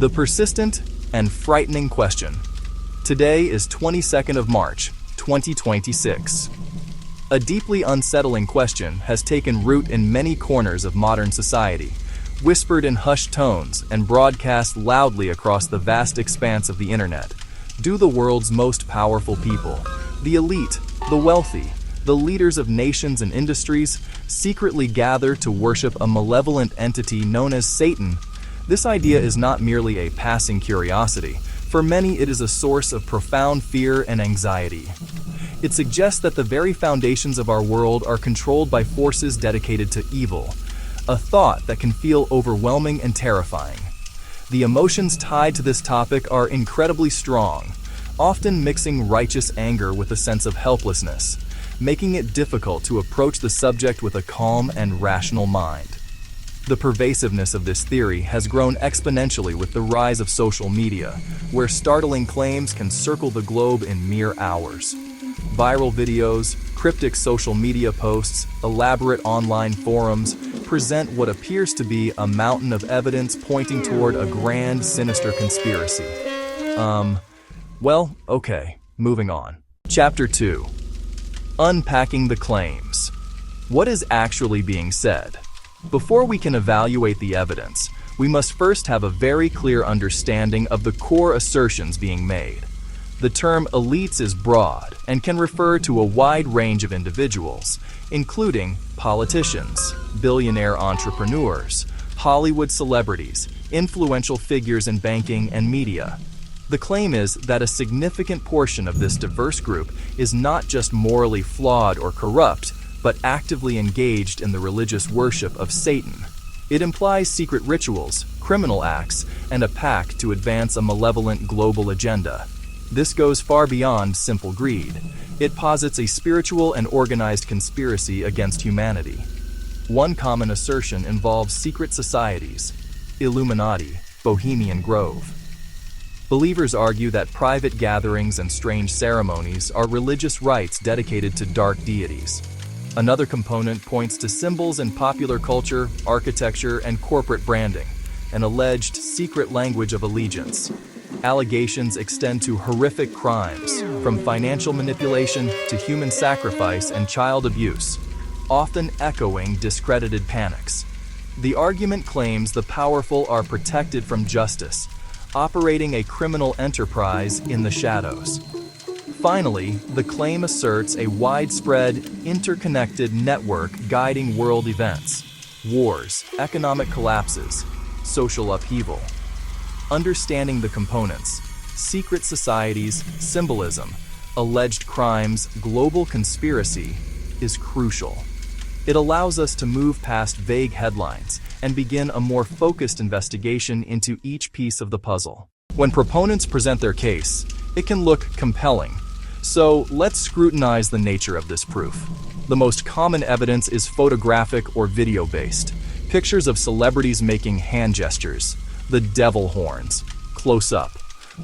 The persistent and frightening question. Today is 22nd of March, 2026. A deeply unsettling question has taken root in many corners of modern society, whispered in hushed tones and broadcast loudly across the vast expanse of the internet. Do the world's most powerful people, the elite, the wealthy, the leaders of nations and industries, secretly gather to worship a malevolent entity known as Satan? This idea is not merely a passing curiosity. For many, it is a source of profound fear and anxiety. It suggests that the very foundations of our world are controlled by forces dedicated to evil, a thought that can feel overwhelming and terrifying. The emotions tied to this topic are incredibly strong, often mixing righteous anger with a sense of helplessness, making it difficult to approach the subject with a calm and rational mind. The pervasiveness of this theory has grown exponentially with the rise of social media, where startling claims can circle the globe in mere hours. Viral videos, cryptic social media posts, elaborate online forums present what appears to be a mountain of evidence pointing toward a grand, sinister conspiracy. Okay, moving on. Chapter 2. Unpacking the claims. What is actually being said? Before we can evaluate the evidence, we must first have a very clear understanding of the core assertions being made. The term elites is broad and can refer to a wide range of individuals, including politicians, billionaire entrepreneurs, Hollywood celebrities, influential figures in banking and media. The claim is that a significant portion of this diverse group is not just morally flawed or corrupt, but actively engaged in the religious worship of Satan. It implies secret rituals, criminal acts, and a pact to advance a malevolent global agenda. This goes far beyond simple greed. It posits a spiritual and organized conspiracy against humanity. One common assertion involves secret societies, Illuminati, Bohemian Grove. Believers argue that private gatherings and strange ceremonies are religious rites dedicated to dark deities. Another component points to symbols in popular culture, architecture, and corporate branding, an alleged secret language of allegiance. Allegations extend to horrific crimes, from financial manipulation to human sacrifice and child abuse, often echoing discredited panics. The argument claims the powerful are protected from justice, operating a criminal enterprise in the shadows. Finally, the claim asserts a widespread, interconnected network guiding world events, wars, economic collapses, social upheaval. Understanding the components, secret societies, symbolism, alleged crimes, global conspiracy, is crucial. It allows us to move past vague headlines and begin a more focused investigation into each piece of the puzzle. When proponents present their case, it can look compelling. So let's scrutinize the nature of this proof. The most common evidence is photographic or video-based. Pictures of celebrities making hand gestures, the devil horns, close up.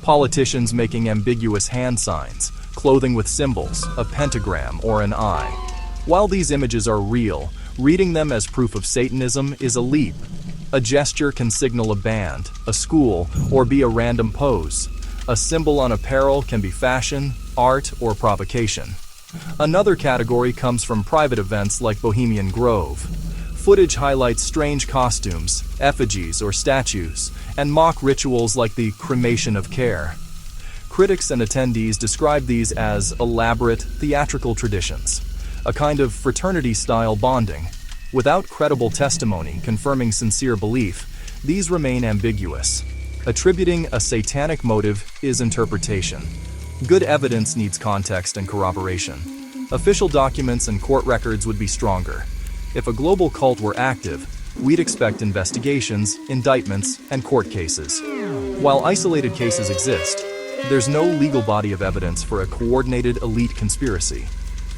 Politicians making ambiguous hand signs, clothing with symbols, a pentagram or an eye. While these images are real, reading them as proof of Satanism is a leap. A gesture can signal a band, a school, or be a random pose. A symbol on apparel can be fashion, art, or provocation. Another category comes from private events like Bohemian Grove. Footage highlights strange costumes, effigies, or statues, and mock rituals like the cremation of care. Critics and attendees describe these as elaborate, theatrical traditions, a kind of fraternity-style bonding. Without credible testimony confirming sincere belief, these remain ambiguous. Attributing a satanic motive is interpretation. Good evidence needs context and corroboration. Official documents and court records would be stronger. If a global cult were active, we'd expect investigations, indictments, and court cases. While isolated cases exist, there's no legal body of evidence for a coordinated elite conspiracy.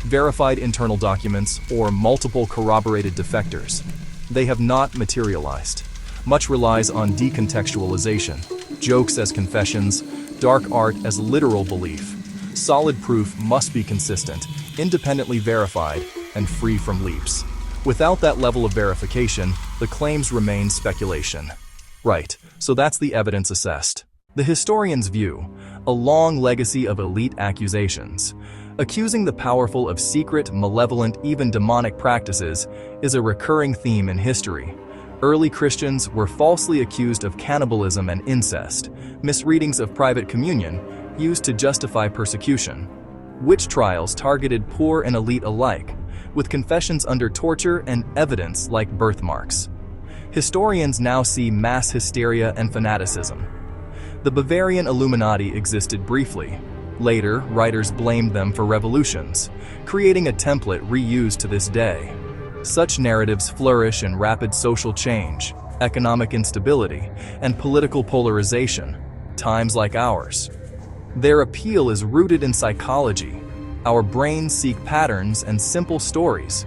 Verified internal documents, or multiple corroborated defectors. They have not materialized. Much relies on decontextualization, jokes as confessions, dark art as literal belief. Solid proof must be consistent, independently verified, and free from leaps. Without that level of verification, the claims remain speculation. Right, so that's the evidence assessed. The historian's view, a long legacy of elite accusations. Accusing the powerful of secret, malevolent, even demonic practices is a recurring theme in history. Early Christians were falsely accused of cannibalism and incest, misreadings of private communion used to justify persecution. Witch trials targeted poor and elite alike, with confessions under torture and evidence like birthmarks. Historians now see mass hysteria and fanaticism. The Bavarian Illuminati existed briefly. Later, writers blamed them for revolutions, creating a template reused to this day. Such narratives flourish in rapid social change, economic instability, and political polarization, times like ours. Their appeal is rooted in psychology. Our brains seek patterns and simple stories.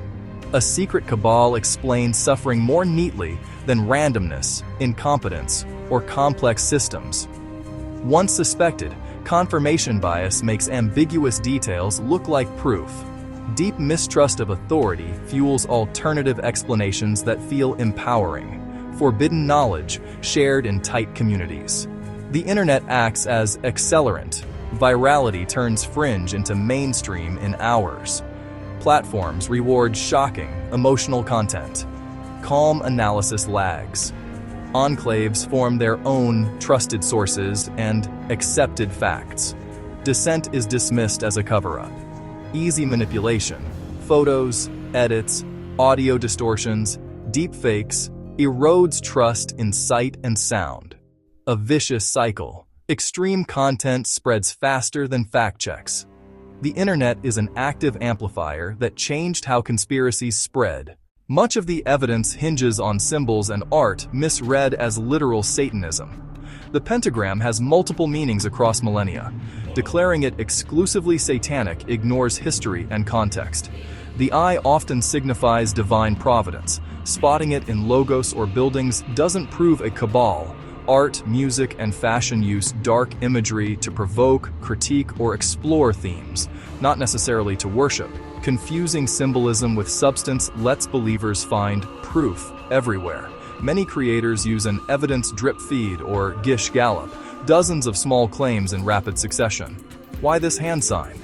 A secret cabal explains suffering more neatly than randomness, incompetence, or complex systems. Once suspected, confirmation bias makes ambiguous details look like proof. Deep mistrust of authority fuels alternative explanations that feel empowering. Forbidden knowledge shared in tight communities. The internet acts as accelerant. Virality turns fringe into mainstream in hours. Platforms reward shocking, emotional content. Calm analysis lags. Enclaves form their own trusted sources and accepted facts. Dissent is dismissed as a cover-up. Easy manipulation, photos, edits, audio distortions, deepfakes, erodes trust in sight and sound. A vicious cycle. Extreme content spreads faster than fact checks. The internet is an active amplifier that changed how conspiracies spread. Much of the evidence hinges on symbols and art misread as literal Satanism. The pentagram has multiple meanings across millennia. Declaring it exclusively satanic ignores history and context. The eye often signifies divine providence. Spotting it in logos or buildings doesn't prove a cabal. Art, music, and fashion use dark imagery to provoke, critique, or explore themes, not necessarily to worship. Confusing symbolism with substance lets believers find proof everywhere. Many creators use an evidence drip feed or Gish Gallop, dozens of small claims in rapid succession. Why this hand sign?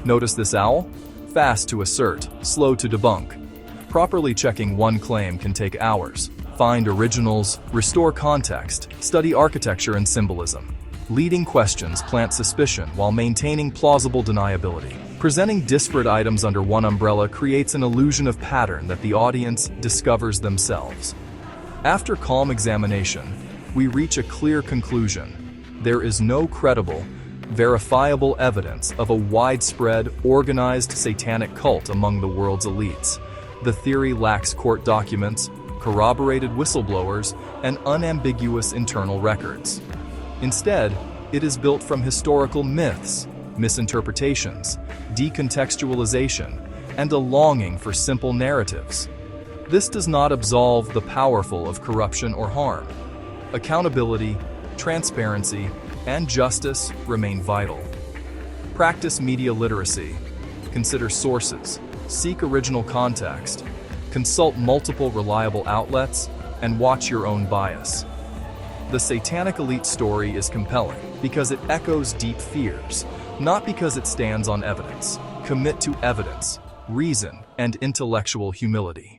Notice this owl? Fast to assert, slow to debunk. Properly checking one claim can take hours. Find originals, restore context, study architecture and symbolism. Leading questions plant suspicion while maintaining plausible deniability. Presenting disparate items under one umbrella creates an illusion of pattern that the audience discovers themselves. After calm examination, we reach a clear conclusion. There is no credible, verifiable evidence of a widespread, organized satanic cult among the world's elites. The theory lacks court documents, corroborated whistleblowers, and unambiguous internal records. Instead, it is built from historical myths, misinterpretations, decontextualization, and a longing for simple narratives. This does not absolve the powerful of corruption or harm. Accountability, transparency, and justice remain vital. Practice media literacy. Consider sources, seek original context, consult multiple reliable outlets, and watch your own bias. The Satanic Elite story is compelling because it echoes deep fears, not because it stands on evidence. Commit to evidence, reason, and intellectual humility.